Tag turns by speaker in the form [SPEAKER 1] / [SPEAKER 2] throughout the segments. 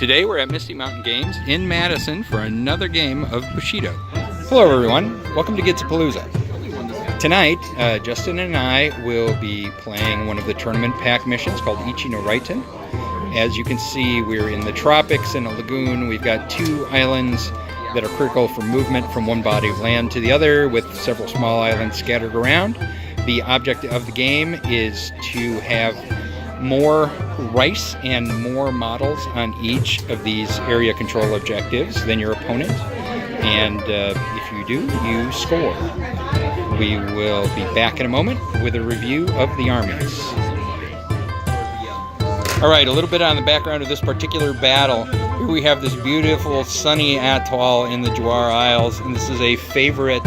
[SPEAKER 1] Today we're at Misty Mountain Games in Madison for another game of Bushido. Hello everyone, welcome to Gitsapalooza. Tonight, Justin and I will be playing one of the tournament pack missions called Ichi no Raiten. As you can see, we're in the tropics in a lagoon. We've got two islands that are critical for movement from one body of land to the other, with several small islands scattered around. The object of the game is to have more rice and more models on each of these area control objectives than your opponent, and if you do, you score. We will be back in a moment with a review of the armies. Alright, a little bit on the background of this particular battle. Here we have this beautiful sunny atoll in the Jawar Isles, and this is a favorite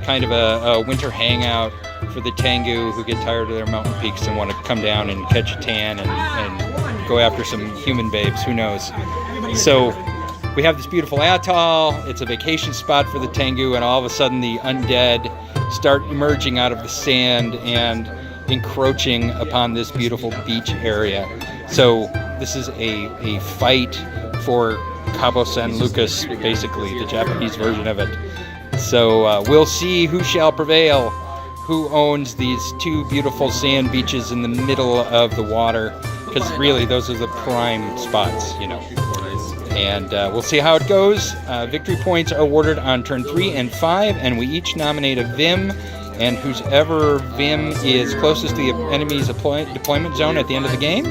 [SPEAKER 1] kind of a winter hangout for the Tengu who get tired of their mountain peaks and want to come down and catch a tan and go after some human babes, who knows. So we have this beautiful atoll, it's a vacation spot for the Tengu, and all of a sudden the undead start emerging out of the sand and encroaching upon this beautiful beach area. So this is a fight for Cabo San Lucas, basically, the Japanese version of it. So we'll see who shall prevail, who owns these two beautiful sand beaches in the middle of the water, because really those are the prime spots, you know. And we'll see how it goes. Victory points are awarded on turn 3 and 5, and we each nominate a Vim, and whoever Vim is closest to the enemy's deployment zone at the end of the game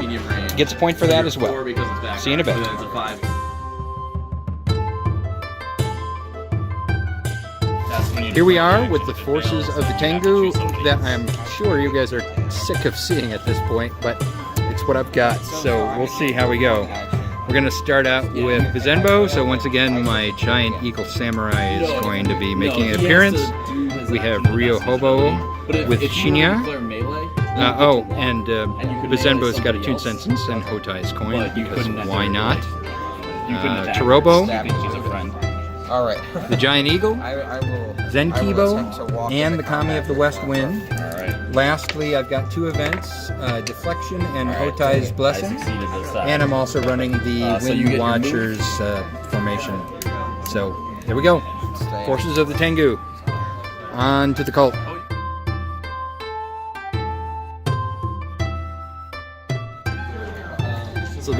[SPEAKER 1] gets a point for that as well. See you in a bit. Here we are with the forces of the Tengu that I'm sure you guys are sick of seeing at this point, but it's what I've got, so we'll see how we go. We're going to start out with Bizenbo, so once again my giant eagle samurai is going to be making an appearance. We have Rio Hobo with Shinya. And Bizenbo's got a Toon Sentence and Hotai's coin, because why not? Tarobo, the Giant Eagle, Zenkibo, and the Kami of the West Wind. Lastly, I've got two events, Deflection and Hotai's Blessing, and I'm also running the Wind Watchers formation. So, there we go. Forces of the Tengu. On to the cult.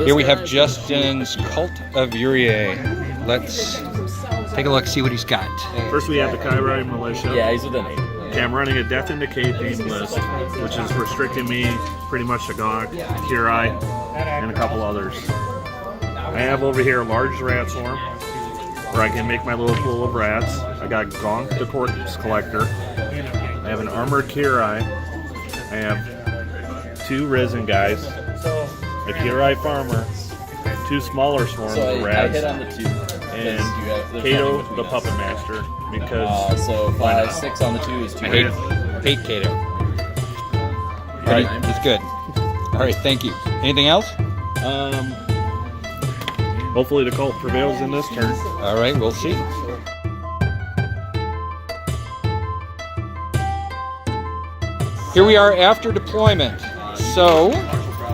[SPEAKER 1] Here we have Justin's Cult of Yurei. Let's take a look, see what he's got.
[SPEAKER 2] First we have the Kairai Militia.
[SPEAKER 3] Yeah, he's within 8.
[SPEAKER 2] Okay, I'm running a Death and Decay themed list, which is restricting me pretty much to Gok, Kirai, and a couple others. I have over here a large rat swarm, where I can make my little pool of rats. I got Gonk the Corpse Collector. I have an Armored Kirai. I have 2 Risen guys, a Kirai Farmer, 2 smaller swarms of rats,
[SPEAKER 3] I hit on the 2.
[SPEAKER 2] and Kato the Puppet Master, because
[SPEAKER 3] so 5, 6 on the 2 is 2.
[SPEAKER 1] I hate Kato. Alright, he's good. Alright, thank you. Anything else?
[SPEAKER 2] Hopefully the cult prevails in this turn.
[SPEAKER 1] Alright, we'll see. Here we are after deployment. So,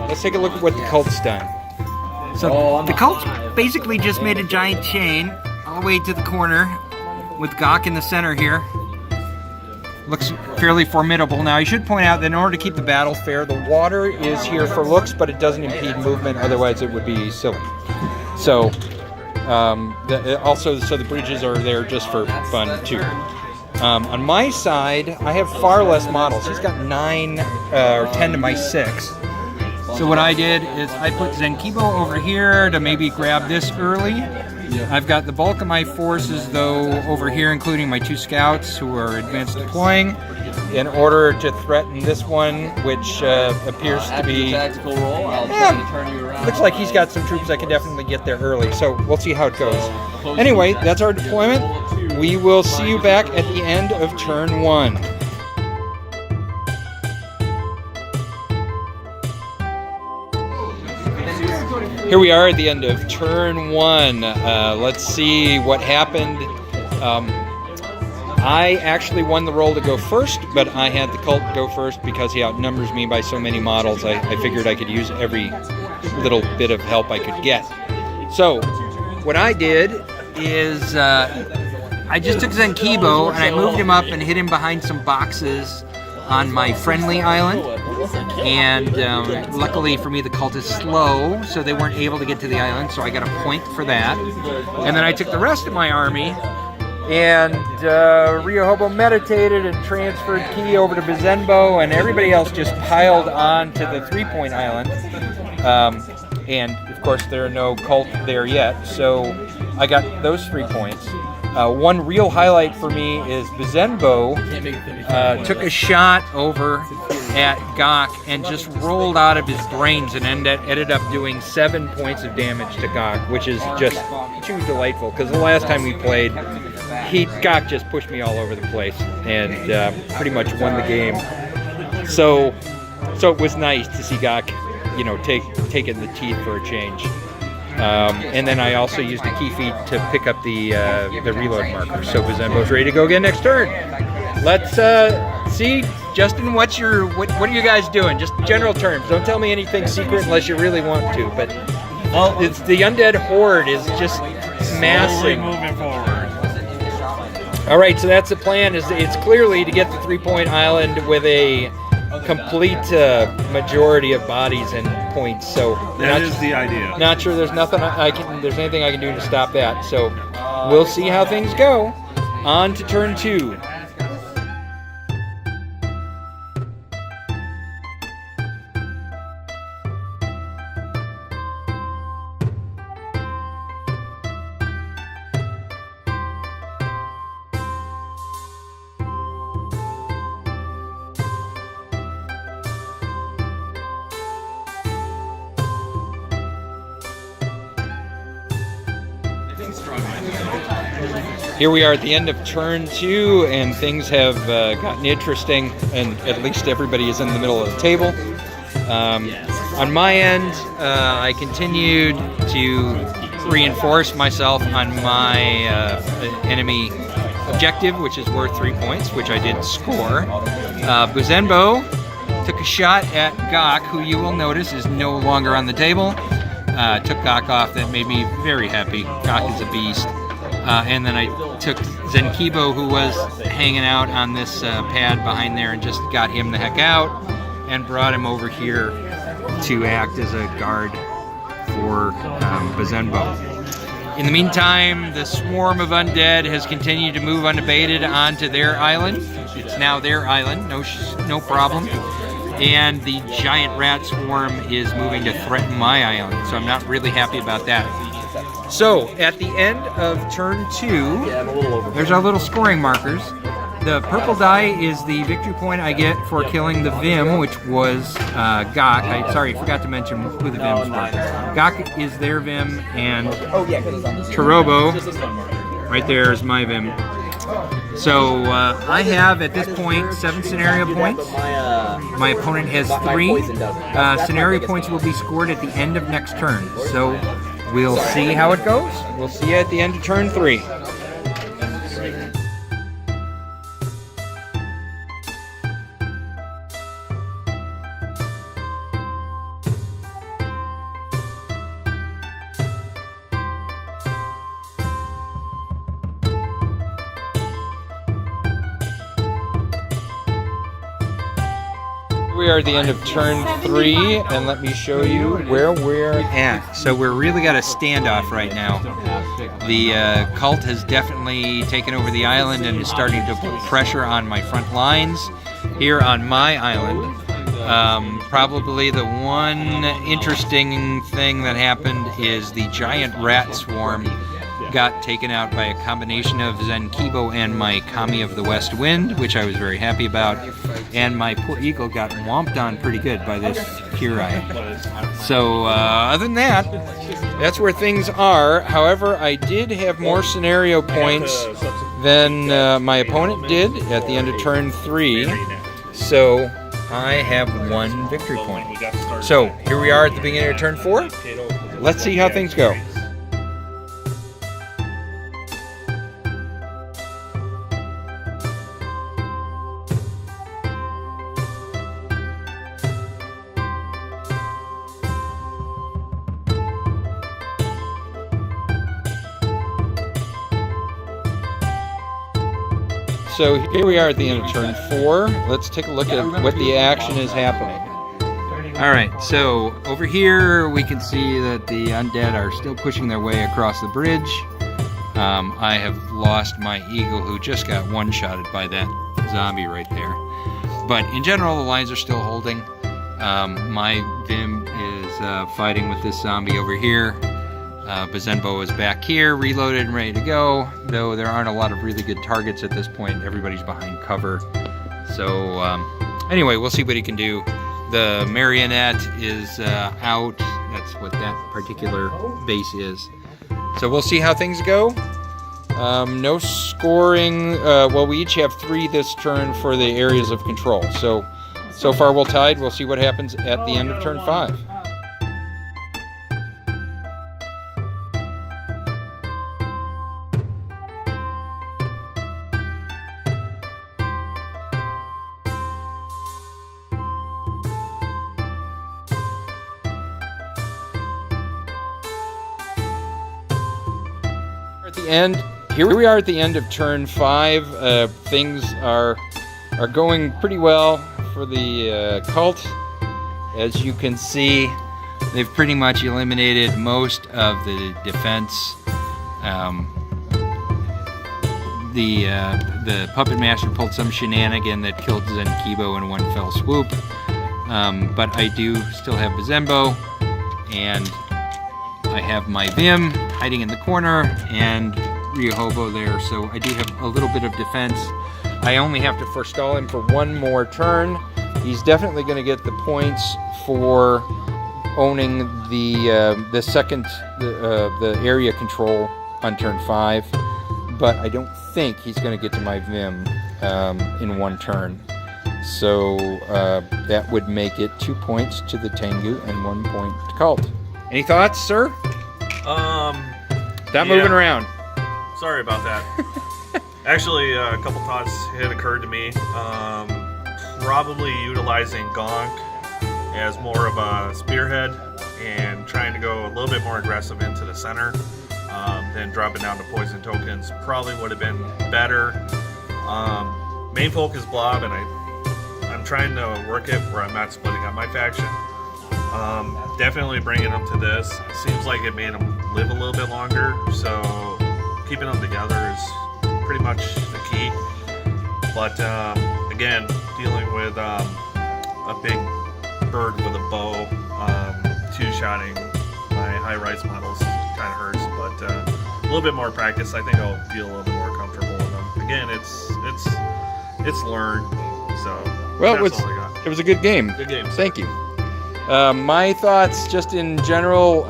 [SPEAKER 1] let's take a look at what the cult's done. So, the cult's basically just made a giant chain all the way to the corner with Gok in the center here. Looks fairly formidable. Now, I should point out that in order to keep the battle fair, the water is here for looks, but it doesn't impede movement, otherwise it would be silly. So, so the bridges are there just for fun, too. On my side, I have far less models. He's got 9 or 10 to my 6. So what I did is I put Zenkibo over here to maybe grab this early. I've got the bulk of my forces, though, over here, including my 2 scouts who are advanced deploying, in order to threaten this one, which appears to be...
[SPEAKER 3] Tactical roll, I'll try to turn you around.
[SPEAKER 1] Looks like he's got some troops that can definitely get there early, so we'll see how it goes. Anyway, that's our deployment. We will see you back at the end of turn 1. Here we are at the end of turn 1. Let's see what happened. I actually won the roll to go first, but I had the cult go first because he outnumbers me by so many models. I figured I could use every little bit of help I could get. So, what I did is I just took Zenkibo and I moved him up and hid him behind some boxes on my friendly island. And luckily for me, the cult is slow, so they weren't able to get to the island, so I got a point for that. And then I took the rest of my army and Ryohobo meditated and transferred Ki over to Bizenbo, and everybody else just piled on to the 3-point island. And of course, there are no cult there yet, so I got those 3 points. One real highlight for me is Bizenbo took a shot over at Gok and just rolled out of his brains and ended up doing 7 points of damage to Gok, which is just too delightful, because the last time we played, Gok just pushed me all over the place and pretty much won the game. So it was nice to see Gok, you know, take it in the teeth for a change. And then I also used a key feat to pick up the reload marker. So Bizenbo's ready to go again next turn. Let's see, Justin, what are you guys doing? Just general terms. Don't tell me anything secret unless you really want to. But it's the undead horde is just massive.
[SPEAKER 2] Moving forward.
[SPEAKER 1] All right, so that's the plan. It's clearly to get the 3-point island with a complete majority of bodies and points. So
[SPEAKER 2] that is the idea.
[SPEAKER 1] Not sure there's anything I can do to stop that. So we'll see how things go. On to turn 2. Here we are at the end of turn 2, and things have gotten interesting, and at least everybody is in the middle of the table. On my end, I continued to reinforce myself on my enemy objective, which is worth 3 points, which I did score. Bizenbo took a shot at Gok, who you will notice is no longer on the table. Took Gok off. That made me very happy. Gok is a beast. And then I took Zenkibo, who was hanging out on this pad behind there, and just got him the heck out and brought him over here to act as a guard for Bizenbo. In the meantime, the swarm of undead has continued to move unabated onto their island. It's now their island, no problem. And the giant rat swarm is moving to threaten my island, so I'm not really happy about that. So, at the end of turn 2, there's our little scoring markers. The purple die is the victory point I get for killing the Vim, which was Gok. I forgot to mention who the Vims were. Gok is their Vim, and Tarobo, right there is my Vim. So, I have, at this point, 7 scenario points. My opponent has 3. Scenario points will be scored at the end of next turn. So, we'll see how it goes. We'll see you at the end of turn 3. We are at the end of turn 3, and let me show you where we're at. So we're really got a standoff right now. The cult has definitely taken over the island and is starting to put pressure on my front lines here on my island. Probably the one interesting thing that happened is the giant rat swarm got taken out by a combination of Zenkibo and my Kami of the West Wind, which I was very happy about, and my poor eagle got whomped on pretty good by this Yurei. So other than that, that's where things are. However, I did have more scenario points than my opponent did at the end of turn 3, so I have 1 victory point. So here we are at the beginning of turn 4. Let's see how things go. so here we are at the end of turn 4. Let's take a look at what the action is happening. Alright, so over here we can see that the undead are still pushing their way across the bridge. I have lost my eagle who just got one-shotted by that zombie right there. But in general, the lines are still holding. My Vim is fighting with this zombie over here. Bazenbo is back here, reloaded and ready to go, though there aren't a lot of really good targets at this point. Everybody's behind cover. So anyway, we'll see what he can do. The marionette is out. That's what that particular base is. So we'll see how things go. No scoring. Well, we each have 3 this turn for the areas of control. So far we're tied. We'll see what happens at the end of turn 5. At the end, here we are at the end of turn 5. Things are going pretty well for the cult. As you can see, they've pretty much eliminated most of the defense. The puppet master pulled some shenanigan that killed Zenkibo in one fell swoop. But I do still have Bazenbo, and I have my Vim hiding in the corner, and Ryohobo there, so I do have a little bit of defense. I only have to forestall him for 1 more turn. He's definitely going to get the points for owning the second the area control on turn 5, but I don't think he's going to get to my Vim in 1 turn. So that would make it 2 points to the Tengu and 1 point to Cult. Any thoughts, sir? Stop moving around.
[SPEAKER 2] Sorry about that. Actually, a couple thoughts had occurred to me. Probably utilizing Gonk as more of a spearhead and trying to go a little bit more aggressive into the center, then dropping down to poison tokens probably would have been better. Main focus Blob, and I'm trying to work it where I'm not splitting up my faction. Definitely bringing them to this. Seems like it made them live a little bit longer, so keeping them together is pretty much the key. But again, dealing with a big bird with a bow, 2-shotting my high-rise models kind of hurts, but a little bit more practice, I think I'll feel a little bit more comfortable with them. Again, it's learned, so
[SPEAKER 1] well,
[SPEAKER 2] that's all I got.
[SPEAKER 1] It was a good game.
[SPEAKER 2] Good game.
[SPEAKER 1] Thank you. My thoughts, just in general,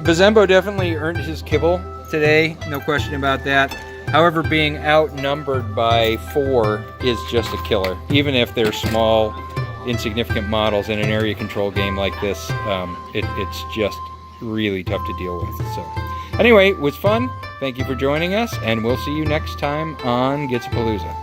[SPEAKER 1] Bazenbo definitely earned his kibble today, no question about that. However, being outnumbered by 4 is just a killer. Even if they're small, insignificant models in an area control game like this, it's just really tough to deal with. So, anyway, it was fun. Thank you for joining us, and we'll see you next time on Gitsapalooza.